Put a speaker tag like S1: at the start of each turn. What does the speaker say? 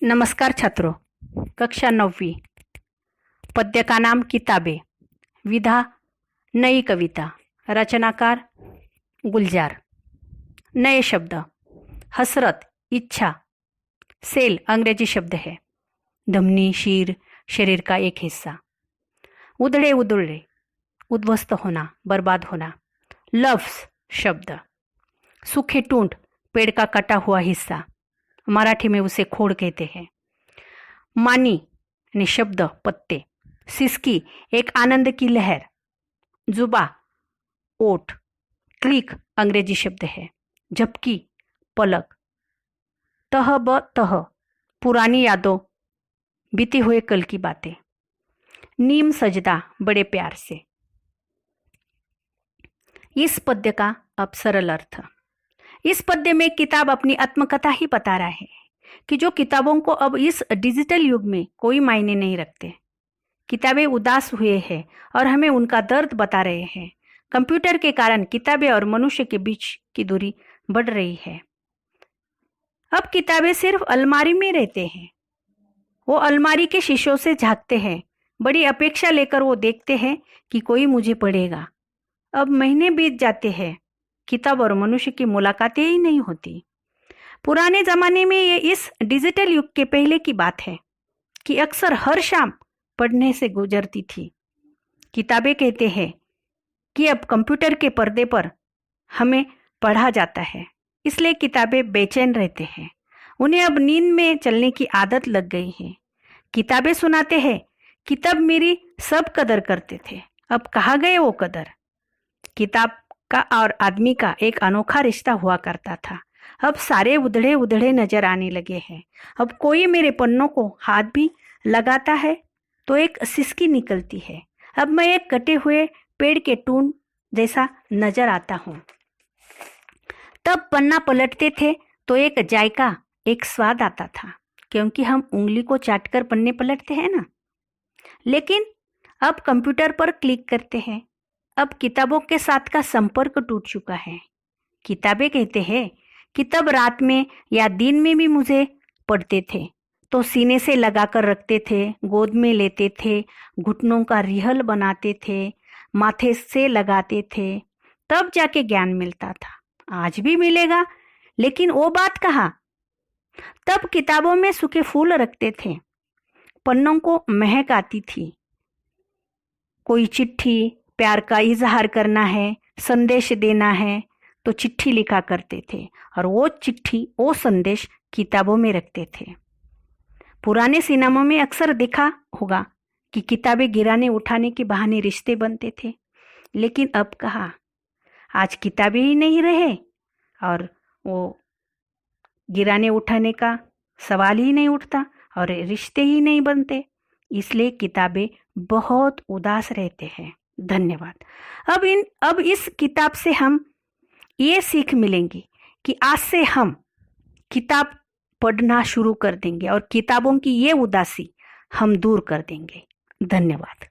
S1: नमस्कार छात्रों। कक्षा 9वीं। पद्य का नाम किताबें। विधा नई कविता। रचनाकार गुलजार। नए शब्द हसरत इच्छा। सेल अंग्रेजी शब्द है। धमनी शीर शरीर का एक हिस्सा। उधड़े उधड़े उद्ध्वस्त होना बर्बाद होना। लफ्ज शब्द। सूखे टूंट पेड़ का कटा हुआ हिस्सा। मराठी में उसे खोड़ कहते हैं। मानी यानी शब्द पत्ते। सिसकी एक आनंद की लहर। जुबा ओठ। क्लिक अंग्रेजी शब्द है। झपकी पलक। तह ब तह पुरानी यादों बीते हुए कल की बातें। नीम सजदा बड़े प्यार से। इस पद्य का अब सरल अर्थ। इस पद्य में किताब अपनी आत्मकथा ही बता रहा है कि जो किताबों को अब इस डिजिटल युग में कोई मायने नहीं रखते। किताबें उदास हुए हैं और हमें उनका दर्द बता रहे हैं। कंप्यूटर के कारण किताबें और मनुष्य के बीच की दूरी बढ़ रही है। अब किताबें सिर्फ अलमारी में रहते हैं। वो अलमारी के शीशों से झांकते हैं। बड़ी अपेक्षा लेकर वो देखते हैं कि कोई मुझे पढ़ेगा। अब महीने बीत जाते हैं, किताब और मनुष्य की मुलाकातें ही नहीं होती। पुराने जमाने में ये इस डिजिटल युग के पहले की बात है कि अक्सर हर शाम पढ़ने से गुजरती थी। किताबें कहते हैं कि अब कंप्यूटर के पर्दे पर हमें पढ़ा जाता है, इसलिए किताबें बेचैन रहते हैं। उन्हें अब नींद में चलने की आदत लग गई है। किताबें सुनाते हैं कि तब मेरी सब कदर करते थे, अब कहाँ गए वो कदर। किताब का और आदमी का एक अनोखा रिश्ता हुआ करता था, अब सारे उधड़े उधड़े नजर आने लगे हैं। अब कोई मेरे पन्नों को हाथ भी लगाता है तो एक सिसकी निकलती है। अब मैं एक कटे हुए पेड़ के टून जैसा नजर आता हूँ। तब पन्ना पलटते थे तो एक जायका एक स्वाद आता था, क्योंकि हम उंगली को चाटकर पन्ने पलटते हैं ना। लेकिन अब कंप्यूटर पर क्लिक करते हैं। अब किताबों के साथ का संपर्क टूट चुका है। किताबें कहते हैं कि तब रात में या दिन में भी मुझे पढ़ते थे तो सीने से लगाकर रखते थे, गोद में लेते थे, घुटनों का रिहल बनाते थे, माथे से लगाते थे, तब जाके ज्ञान मिलता था। आज भी मिलेगा, लेकिन वो बात कहाँ। तब किताबों में सूखे फूल रखते थे, पन्नों को महक आती थी। कोई चिट्ठी, प्यार का इजहार करना है, संदेश देना है तो चिट्ठी लिखा करते थे और वो चिट्ठी वो संदेश किताबों में रखते थे। पुराने सिनेमा में अक्सर देखा होगा कि किताबें गिराने उठाने के बहाने रिश्ते बनते थे, लेकिन अब कहाँ। आज किताबें ही नहीं रहे और वो गिराने उठाने का सवाल ही नहीं उठता और रिश्ते ही नहीं बनते, इसलिए किताबें बहुत उदास रहते हैं। धन्यवाद। अब इस किताब से हम ये सीख मिलेंगी कि आज से हम किताब पढ़ना शुरू कर देंगे और किताबों की ये उदासी हम दूर कर देंगे। धन्यवाद।